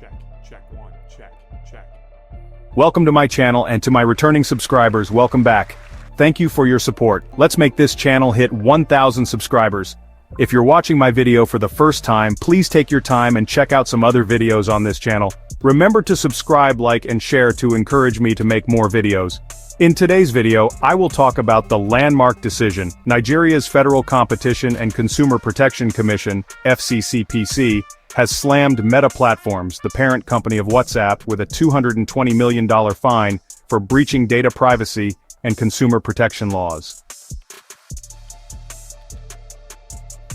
Check one, check. Welcome to my channel, and to my returning subscribers, welcome back. Thank you for your support. Let's make this channel hit 1,000 subscribers. If you're watching my video for the first time, please take your time and check out some other videos on this channel. Remember to subscribe, like, and share to encourage me to make more videos. In today's video, I will talk about the landmark decision. Nigeria's Federal Competition and Consumer Protection Commission, FCCPC, has slammed Meta Platforms, the parent company of WhatsApp, with a $220 million fine for breaching data privacy and consumer protection laws.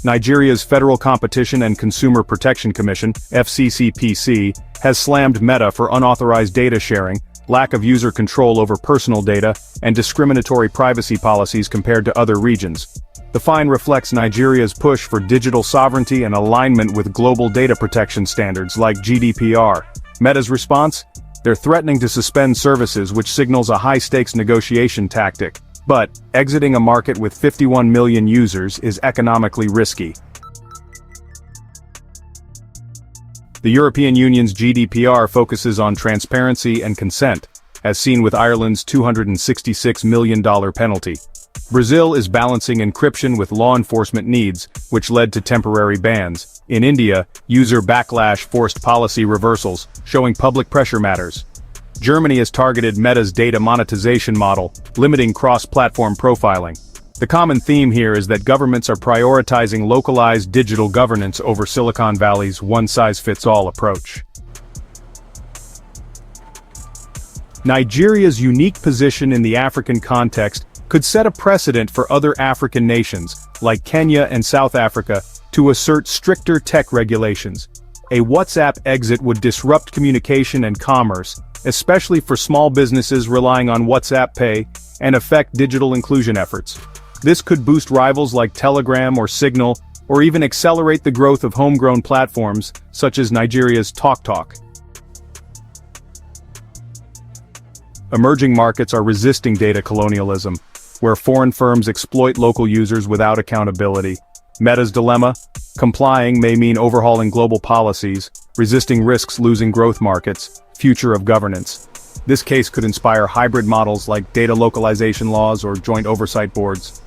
Nigeria's Federal Competition and Consumer Protection Commission, FCCPC, has slammed Meta for unauthorized data sharing, lack of user control over personal data, and discriminatory privacy policies compared to other regions. The fine reflects Nigeria's push for digital sovereignty and alignment with global data protection standards like GDPR. Meta's response? They're threatening to suspend services, which signals a high-stakes negotiation tactic. But exiting a market with 51 million users is economically risky. The European Union's GDPR focuses on transparency and consent, as seen with Ireland's $266 million penalty. Brazil is balancing encryption with law enforcement needs, which led to temporary bans. In India, user backlash forced policy reversals, showing public pressure matters. Germany has targeted Meta's data monetization model, limiting cross-platform profiling. The common theme here is that governments are prioritizing localized digital governance over Silicon Valley's one-size-fits-all approach. Nigeria's unique position in the African context could set a precedent for other African nations, like Kenya and South Africa, to assert stricter tech regulations. A WhatsApp exit would disrupt communication and commerce, especially for small businesses relying on WhatsApp Pay, and affect digital inclusion efforts. This could boost rivals like Telegram or Signal, or even accelerate the growth of homegrown platforms, such as Nigeria's TalkTalk. Emerging markets are resisting data colonialism, where foreign firms exploit local users without accountability. Meta's dilemma? Complying may mean overhauling global policies, resisting risks losing growth markets, future of governance. This case could inspire hybrid models like data localization laws or joint oversight boards.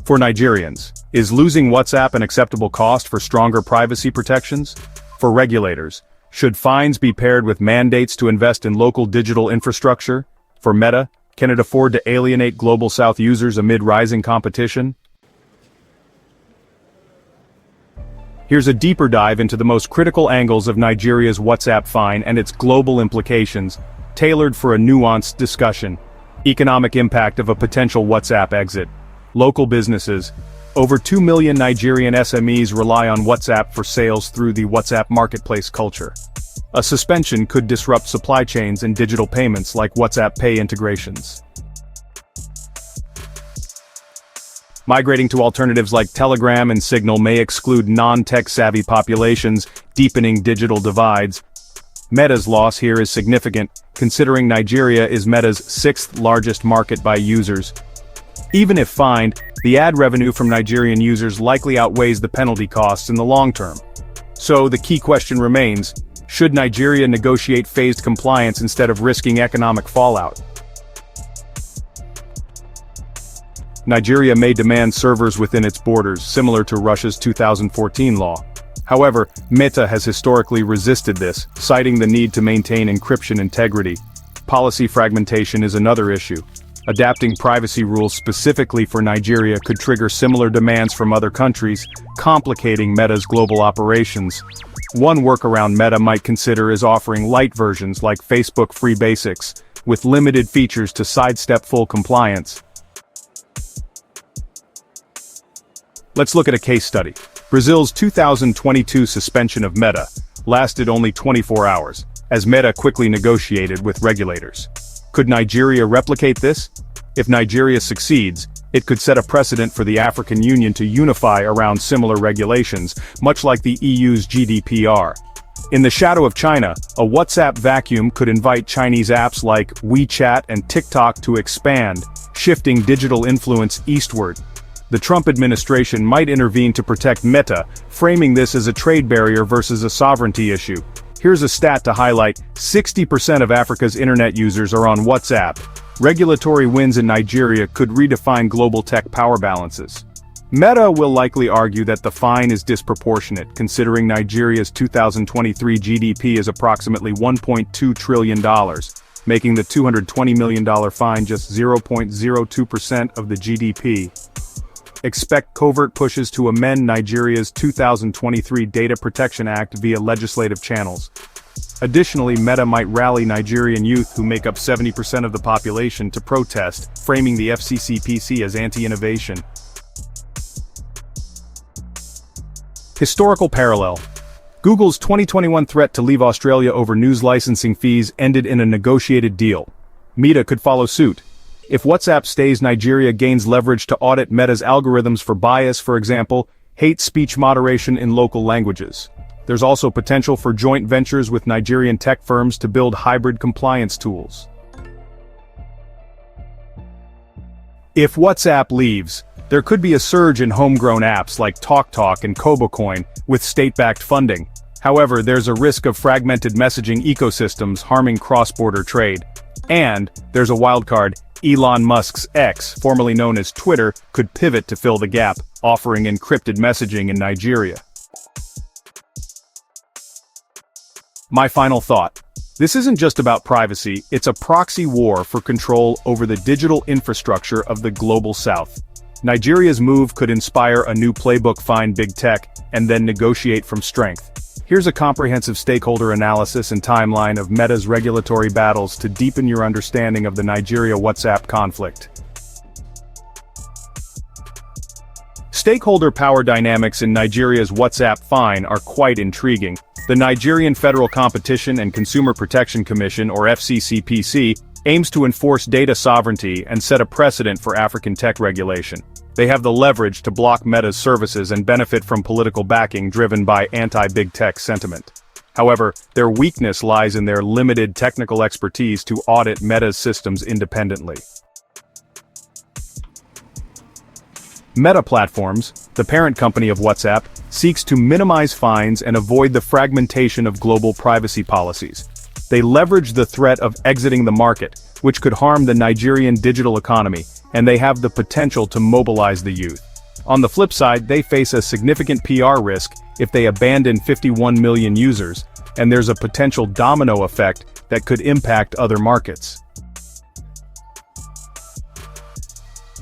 For Nigerians, is losing WhatsApp an acceptable cost for stronger privacy protections? For regulators, should fines be paired with mandates to invest in local digital infrastructure? For Meta, can it afford to alienate Global South users amid rising competition? Here's a deeper dive into the most critical angles of Nigeria's WhatsApp fine and its global implications, tailored for a nuanced discussion. Economic impact of a potential WhatsApp exit. Local businesses. Over 2 million Nigerian SMEs rely on WhatsApp for sales through the WhatsApp marketplace culture. A suspension could disrupt supply chains and digital payments like WhatsApp Pay integrations. Migrating to alternatives like Telegram and Signal may exclude non-tech-savvy populations, deepening digital divides. Meta's loss here is significant, considering Nigeria is Meta's 6th largest market by users. Even if fined, the ad revenue from Nigerian users likely outweighs the penalty costs in the long term. So the key question remains, should Nigeria negotiate phased compliance instead of risking economic fallout? Nigeria may demand servers within its borders, similar to Russia's 2014 law. However, Meta has historically resisted this, citing the need to maintain encryption integrity. Policy fragmentation is another issue. Adapting privacy rules specifically for Nigeria could trigger similar demands from other countries, complicating Meta's global operations. One workaround Meta might consider is offering light versions like Facebook Free Basics, with limited features to sidestep full compliance. Let's look at a case study. Brazil's 2022 suspension of Meta lasted only 24 hours, as Meta quickly negotiated with regulators. Could Nigeria replicate this? If Nigeria succeeds, it could set a precedent for the African Union to unify around similar regulations, much like the EU's GDPR. In the shadow of China, a WhatsApp vacuum could invite Chinese apps like WeChat and TikTok to expand, shifting digital influence eastward. The Trump administration might intervene to protect Meta, framing this as a trade barrier versus a sovereignty issue. Here's a stat to highlight: 60% of Africa's internet users are on WhatsApp. Regulatory wins in Nigeria could redefine global tech power balances. Meta will likely argue that the fine is disproportionate, considering Nigeria's 2023 GDP is approximately $1.2 trillion, making the $220 million fine just 0.02% of the GDP. Expect covert pushes to amend Nigeria's 2023 Data Protection Act via legislative channels. Additionally, Meta might rally Nigerian youth who make up 70% of the population to protest, framing the FCCPC as anti-innovation. Historical parallel. Google's 2021 threat to leave Australia over news licensing fees ended in a negotiated deal. Meta could follow suit. If WhatsApp stays, Nigeria gains leverage to audit Meta's algorithms for bias, for example, hate speech moderation in local languages. There's also potential for joint ventures with Nigerian tech firms to build hybrid compliance tools. If WhatsApp leaves, there could be a surge in homegrown apps like TalkTalk and KoboCoin with state-backed funding. However, there's a risk of fragmented messaging ecosystems harming cross-border trade. And there's a wildcard: Elon Musk's X, formerly known as Twitter, could pivot to fill the gap, offering encrypted messaging in Nigeria. My final thought. This isn't just about privacy, it's a proxy war for control over the digital infrastructure of the global South. Nigeria's move could inspire a new playbook: find big tech, and then negotiate from strength. Here's a comprehensive stakeholder analysis and timeline of Meta's regulatory battles to deepen your understanding of the Nigeria WhatsApp conflict. Stakeholder power dynamics in Nigeria's WhatsApp fine are quite intriguing. The Nigerian Federal Competition and Consumer Protection Commission, or FCCPC, aims to enforce data sovereignty and set a precedent for African tech regulation. They have the leverage to block Meta's services and benefit from political backing driven by anti-big tech sentiment. However, their weakness lies in their limited technical expertise to audit Meta's systems independently. Meta Platforms, the parent company of WhatsApp, seeks to minimize fines and avoid the fragmentation of global privacy policies. They leverage the threat of exiting the market, which could harm the Nigerian digital economy, and they have the potential to mobilize the youth. On the flip side, they face a significant PR risk if they abandon 51 million users, and there's a potential domino effect that could impact other markets.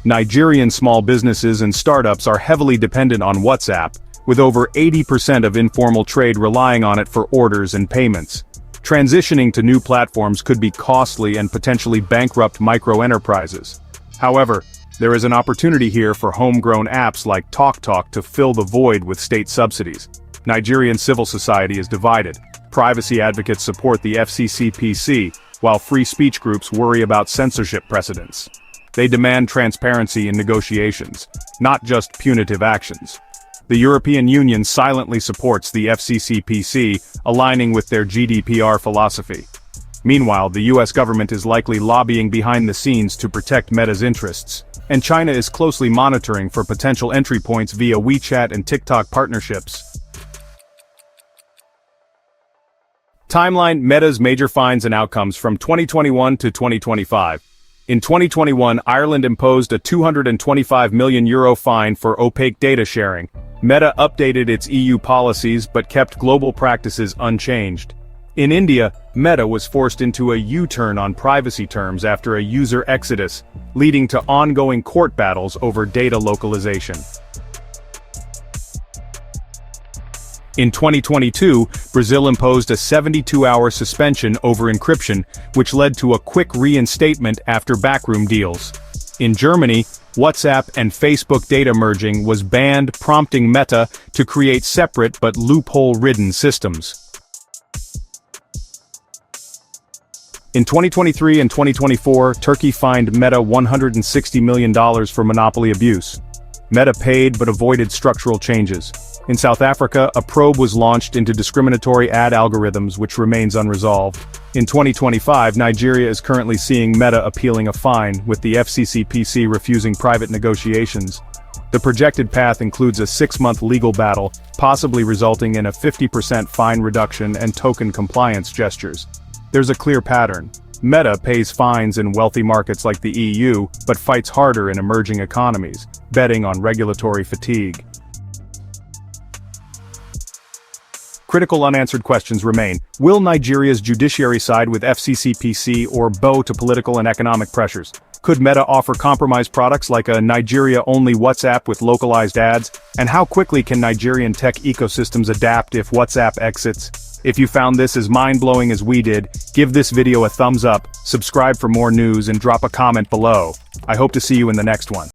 Nigerian small businesses and startups are heavily dependent on WhatsApp, with over 80% of informal trade relying on it for orders and payments. Transitioning to new platforms could be costly and potentially bankrupt micro-enterprises. However, there is an opportunity here for homegrown apps like TalkTalk to fill the void with state subsidies. Nigerian civil society is divided. Privacy advocates support the FCCPC, while free speech groups worry about censorship precedents. They demand transparency in negotiations, not just punitive actions. The European Union silently supports the FCCPC, aligning with their GDPR philosophy. Meanwhile, the US government is likely lobbying behind the scenes to protect Meta's interests, and China is closely monitoring for potential entry points via WeChat and TikTok partnerships. Timeline: Meta's major fines and outcomes from 2021 to 2025. In 2021, Ireland imposed a €225 million fine for opaque data sharing. Meta updated its EU policies but kept global practices unchanged. In India, Meta was forced into a U-turn on privacy terms after a user exodus, leading to ongoing court battles over data localization. In 2022, Brazil imposed a 72-hour suspension over encryption, which led to a quick reinstatement after backroom deals. In Germany, WhatsApp and Facebook data merging was banned, prompting Meta to create separate but loophole-ridden systems. In 2023 and 2024, Turkey fined Meta $160 million for monopoly abuse. Meta paid but avoided structural changes. In South Africa, a probe was launched into discriminatory ad algorithms, which remains unresolved. In 2025, Nigeria is currently seeing Meta appealing a fine, with the FCCPC refusing private negotiations. The projected path includes a 6-month legal battle, possibly resulting in a 50% fine reduction and token compliance gestures. There's a clear pattern. Meta pays fines in wealthy markets like the EU, but fights harder in emerging economies, betting on regulatory fatigue. Critical unanswered questions remain. Will Nigeria's judiciary side with fypage or bow to political and economic pressures? Could Meta offer compromise products like a Nigeria-only WhatsApp with localized ads? And how quickly can Nigerian tech ecosystems adapt if WhatsApp exits? If you found this as mind-blowing as we did, give this video a thumbs up, subscribe for more news, and drop a comment below. I hope to see you in the next one.